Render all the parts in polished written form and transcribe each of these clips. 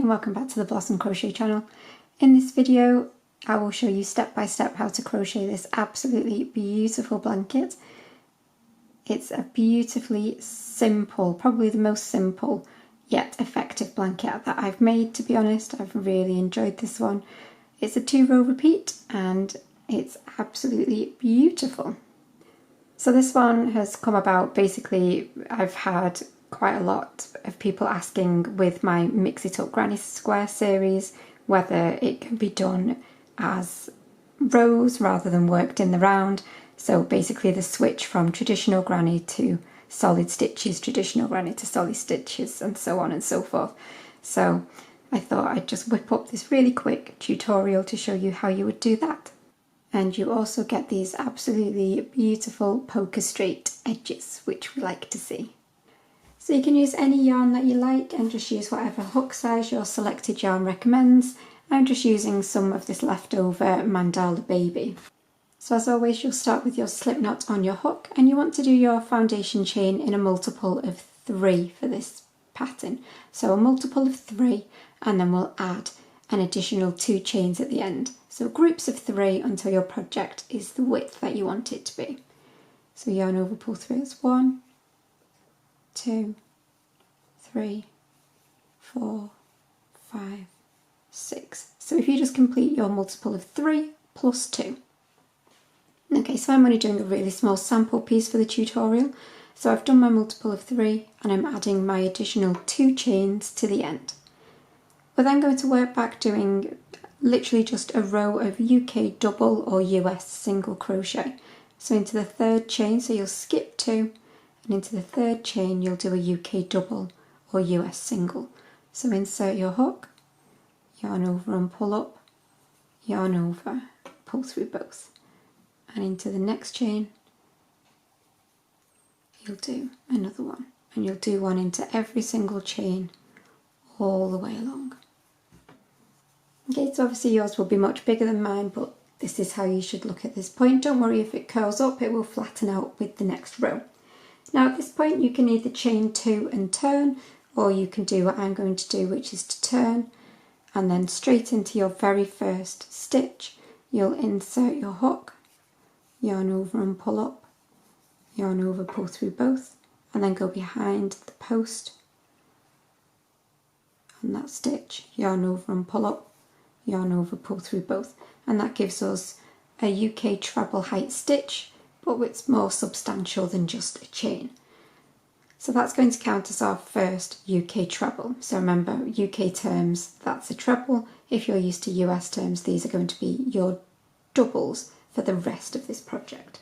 and welcome back to the Blossom Crochet channel. In this video I will show you step by step how to crochet this absolutely beautiful blanket. It's a beautifully simple, probably the most simple yet effective blanket that I've made, to be honest. I've really enjoyed this one. It's a 2-row repeat and it's absolutely beautiful. So this one has come about, basically I've had quite a lot of people asking with my Mix It Up Granny Square series whether it can be done as rows rather than worked in the round. So basically the switch from traditional granny to solid stitches, traditional granny to solid stitches, and so on and so forth. So I thought I'd just whip up this really quick tutorial to show you how you would do that. And you also get these absolutely beautiful poker straight edges, which we like to see. So you can use any yarn that you like and just use whatever hook size your selected yarn recommends. I'm just using some of this leftover Mandala Baby. So as always, you'll start with your slip knot on your hook, and you want to do your foundation chain in a multiple of 3 for this pattern. So a multiple of 3, and then we'll add an additional 2 chains at the end. So groups of 3 until your project is the width that you want it to be. So yarn over, pull through, it's 1, 2, 3, 4, 5, 6. So if you just complete your multiple of 3 plus 2. Okay, so I'm only doing a really small sample piece for the tutorial. So I've done my multiple of 3 and I'm adding my additional 2 chains to the end. We're then going to work back doing literally just a row of UK double or US single crochet. So into the 3rd chain, so you'll skip 2, and into the 3rd chain you'll do a UK double or US single. So insert your hook, yarn over and pull up, yarn over, pull through both, and into the next chain you'll do another one, and you'll do one into every single chain all the way along. Okay, so obviously yours will be much bigger than mine, but this is how you should look at this point. Don't worry if it curls up, it will flatten out with the next row. Now at this point you can either chain 2 and turn, or you can do what I'm going to do, which is to turn and then straight into your very first stitch you'll insert your hook, yarn over and pull up, yarn over, pull through both, and then go behind the post on that stitch, yarn over and pull up, yarn over, pull through both, and that gives us a UK treble height stitch, but it's more substantial than just a chain. So that's going to count as our first UK treble. So remember, UK terms, that's a treble. If you're used to US terms, these are going to be your doubles for the rest of this project.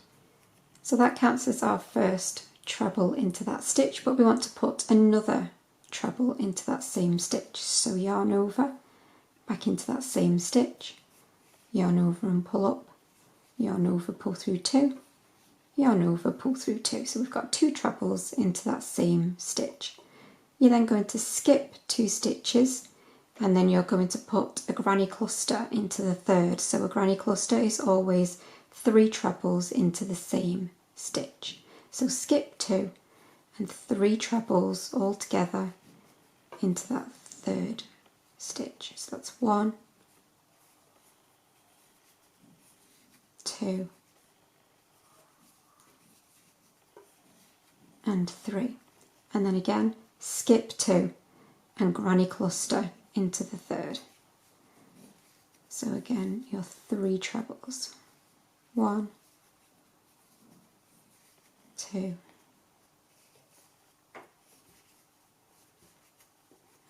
So that counts as our first treble into that stitch, but we want to put another treble into that same stitch. So yarn over, back into that same stitch, yarn over and pull up, yarn over, pull through 2, yarn over, pull through 2. So we've got 2 trebles into that same stitch. You're then going to skip 2 stitches, and then you're going to put a granny cluster into the 3rd. So a granny cluster is always 3 trebles into the same stitch. So skip 2 and 3 trebles all together into that 3rd stitch. So that's 1, 2, and 3. And then again skip 2 and granny cluster into the 3rd. So again your 3 trebles, 1, 2,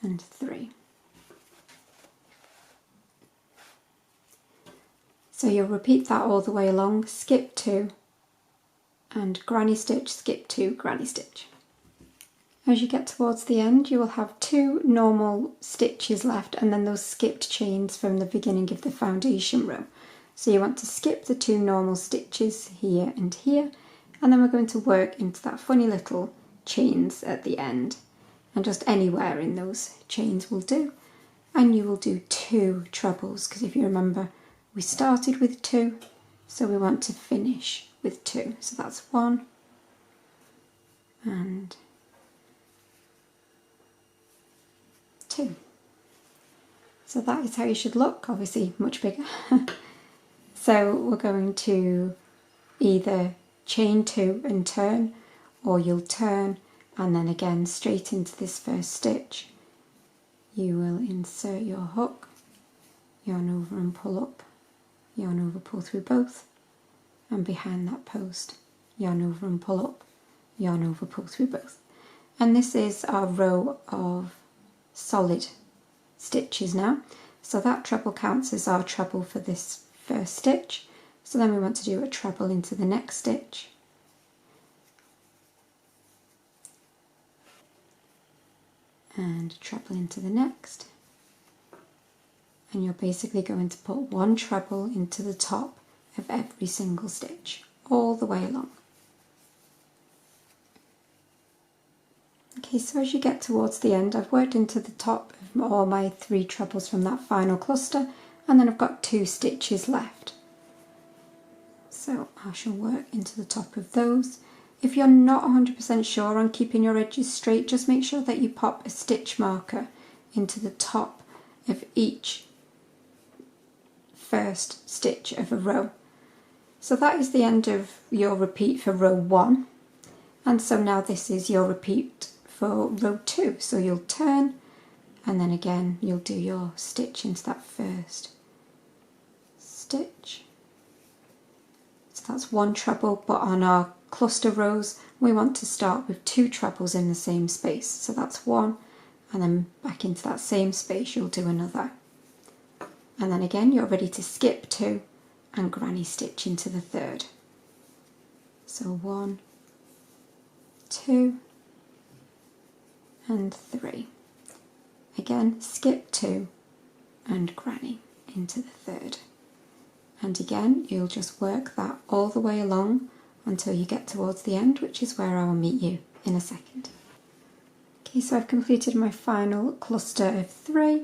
and 3. So you'll repeat that all the way along, skip 2 and granny stitch, skip 2, granny stitch. As you get towards the end you will have 2 normal stitches left, and then those skipped chains from the beginning of the foundation row. So you want to skip the 2 normal stitches here and here, and then we're going to work into that funny little chains at the end, and just anywhere in those chains will do. And you will do 2 trebles, because if you remember we started with 2, so we want to finish with 2. So that's 1 and 2. So that is how you should look, obviously much bigger. So we're going to either chain 2 and turn, or you'll turn and then again straight into this first stitch. You will insert your hook, yarn over and pull up, yarn over, pull through both, and behind that post, yarn over and pull up, yarn over, pull through both. And this is our row of solid stitches now. So that treble counts as our treble for this first stitch. So then we want to do a treble into the next stitch. And treble into the next. And you're basically going to put one treble into the top of every single stitch, all the way along. Okay, so as you get towards the end, I've worked into the top of all my 3 trebles from that final cluster, and then I've got 2 stitches left. So I shall work into the top of those. If you're not 100% sure on keeping your edges straight, just make sure that you pop a stitch marker into the top of each first stitch of a row. So that is the end of your repeat for row 1, and so now this is your repeat for row 2. So you'll turn and then again you'll do your stitch into that first stitch. So that's 1 treble, but on our cluster rows we want to start with 2 trebles in the same space. So that's 1, and then back into that same space you'll do another. And then again you're ready to skip 2 and granny stitch into the 3rd. So 1, 2 and 3. Again skip 2 and granny into the 3rd. And again you'll just work that all the way along until you get towards the end, which is where I will meet you in a second. Okay, so I've completed my final cluster of 3,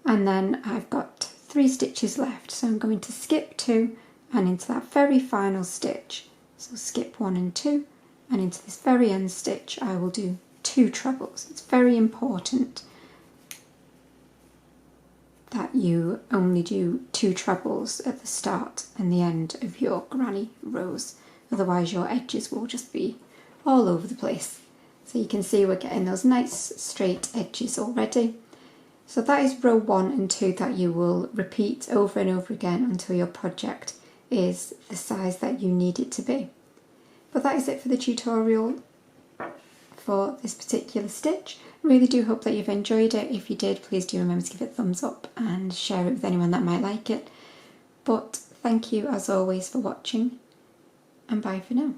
and then I've got 3 stitches left, so I'm going to skip 2 and into that very final stitch. So skip 1 and 2, and into this very end stitch I will do 2 trebles. It's very important that you only do 2 trebles at the start and the end of your granny rows, otherwise your edges will just be all over the place. So you can see we're getting those nice straight edges already. So that is row 1 and 2 that you will repeat over and over again until your project is the size that you need it to be. But that is it for the tutorial for this particular stitch. I really do hope that you've enjoyed it. If you did, please do remember to give it a thumbs up and share it with anyone that might like it. But thank you as always for watching, and bye for now.